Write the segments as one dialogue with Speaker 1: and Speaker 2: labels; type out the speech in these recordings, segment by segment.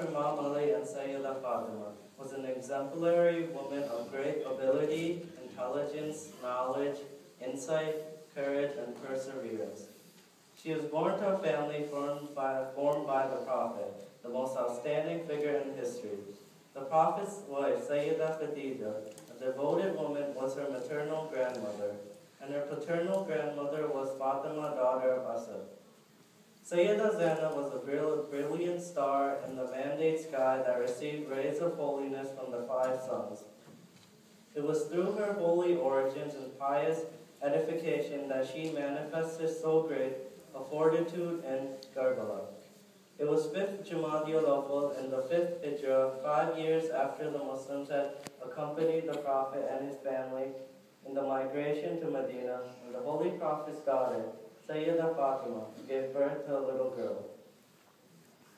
Speaker 1: Imam Ali and Sayyidah Fatima was an exemplary woman of great ability, intelligence, knowledge, insight, courage, and perseverance. She was born to a family formed by the Prophet, the most outstanding figure in history. The Prophet's wife, Sayyidah Khadija, a devoted woman, was her maternal grandmother, and her paternal grandmother was Fatima, daughter of Asad. Sayyidah Zainab was a brilliant star in the mandate sky that received rays of holiness from the 5 suns. It was through her holy origins and pious edification that she manifested so great a fortitude in Karbala. It was 5th Jumadil Awwal in the 5th Hijrah, 5 years after the Muslims had accompanied the Prophet and his family in the migration to Medina, and the Holy Prophet's daughter, Sayyidah Fatima, gave birth to a little girl.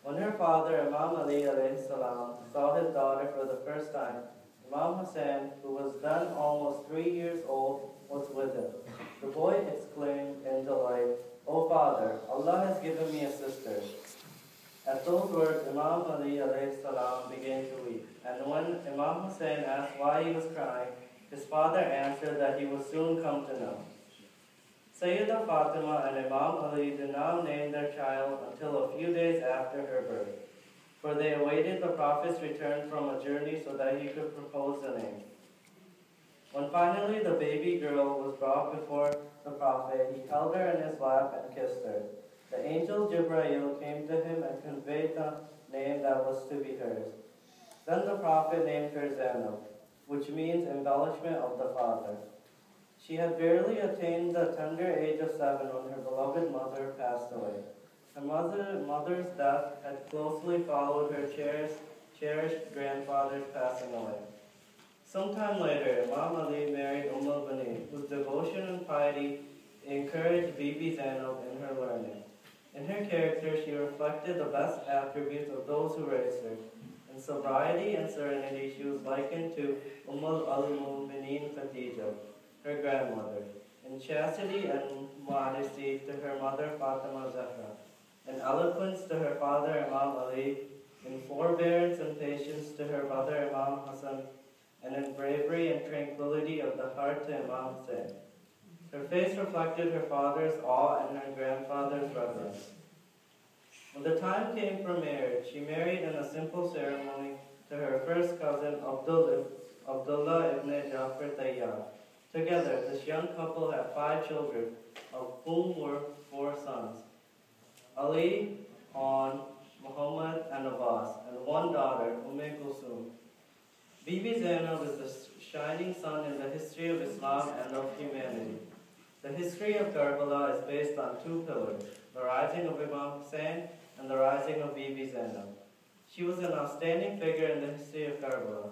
Speaker 1: When her father, Imam Ali alayhi salam, saw his daughter for the first time, Imam Hussein, who was then almost 3 years old, was with him. The boy exclaimed in delight, "O father, Allah has given me a sister." At those words, Imam Ali alayhi salam began to weep. And when Imam Hussein asked why he was crying, his father answered that he would soon come to know. Sayyidah Fatima and Imam Ali did not name their child until a few days after her birth, for they awaited the Prophet's return from a journey so that he could propose the name. When finally the baby girl was brought before the Prophet, he held her in his lap and kissed her. The angel Jibreel came to him and conveyed the name that was to be hers. Then the Prophet named her Zainab, which means embellishment of the father. She had barely attained the tender age of 7 when her beloved mother passed away. Her mother's death had closely followed her cherished grandfather's passing away. Sometime later, Imam Ali married al-Bani, whose devotion and piety encouraged Bibi Zainab in her learning. In her character, she reflected the best attributes of those who raised her. In sobriety and serenity, she was likened to al-Mu'mineen Khadija, her grandmother. In chastity and modesty, to her mother Fatima Zahra. In eloquence, to her father Imam Ali. In forbearance and patience, to her brother Imam Hassan. And in bravery and tranquility of the heart, to Imam Hussein. Her face reflected her father's awe and her grandfather's reverence. When the time came for marriage, she married in a simple ceremony to her first cousin Abdullah ibn Jafar Tayyar. Together, this young couple had 5 children, of whom were 4 sons: Ali, On, Muhammad, and Abbas, and 1 daughter, Kulsum. Bibi Zainab is the shining sun in the history of Islam and of humanity. The history of Karbala is based on 2 pillars, the rising of Imam Hussein and the rising of Bibi Zainab. She was an outstanding figure in the history of Karbala.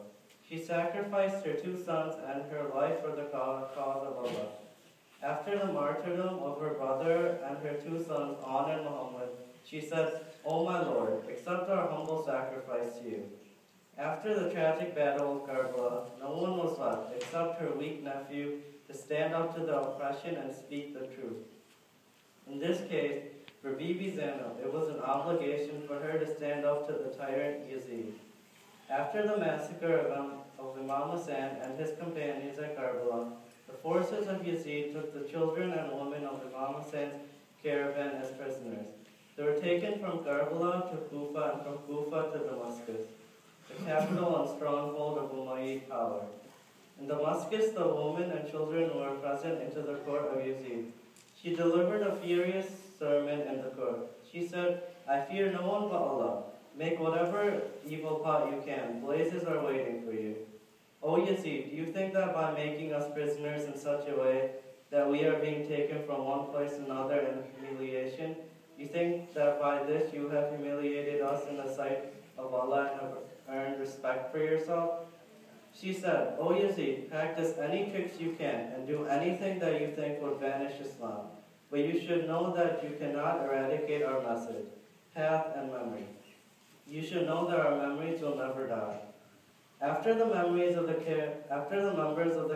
Speaker 1: She sacrificed her 2 sons and her life for the cause of Allah. After the martyrdom of her brother and her 2 sons, On and Muhammad, she said, "O my Lord, accept our humble sacrifice to you." After the tragic battle of Karbala, no one was left except her weak nephew to stand up to the oppression and speak the truth. In this case, for Bibi Zainab, it was an obligation for her to stand up to the tyrant Yazid. After the massacre of Imam Hussein and his companions at Karbala, the forces of Yazid took the children and women of Imam Hussein's caravan as prisoners. They were taken from Karbala to Kufa and from Kufa to Damascus, the capital and stronghold of Umayyad power. In Damascus, the women and children were present into the court of Yazid. She delivered a furious sermon in the court. She said, "I fear no one but Allah. Make whatever evil plot you can. Blazes are waiting for you. O Yazid, do you think that by making us prisoners in such a way that we are being taken from one place to another in humiliation, you think that by this you have humiliated us in the sight of Allah and have earned respect for yourself?" She said, "O Yazid, practice any tricks you can and do anything that you think would vanish Islam. But you should know that you cannot eradicate our message, path, and memory. You should know that our memories will never die." After the members of the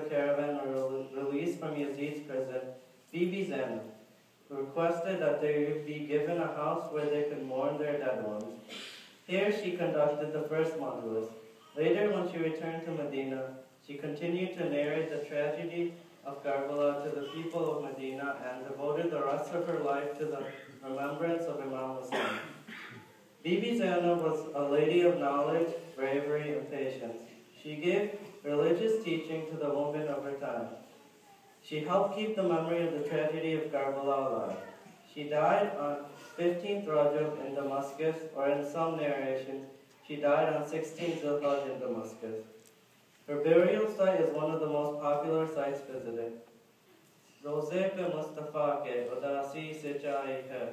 Speaker 1: caravan were released from Yazid's prison, Bibi Zainab requested that they be given a house where they could mourn their dead ones. Here she conducted the first majlis. Later, when she returned to Medina, she continued to narrate the tragedy of Karbala to the people of Medina and devoted the rest of her life to the remembrance of Imam Hussein. Bibi Zainab was a lady of knowledge, bravery, and patience. She gave religious teaching to the women of her time. She helped keep the memory of the tragedy of Karbala alive. She died on 15th Rajab in Damascus, or in some narrations, she died on 16th Zulhaj in Damascus. Her burial site is one of the most popular sites visited. Roze pe Mustafa ke udasi se chahi hai,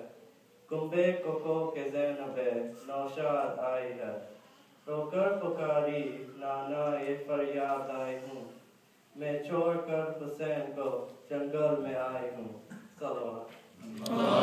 Speaker 1: kumbe koko ke Zainabe naushad aayi hai, rokar pukari nana ye faryad aayi hoon, मैं छोड़कर हुसैन को जंगल में आई हूँ। सल्लल्लाहु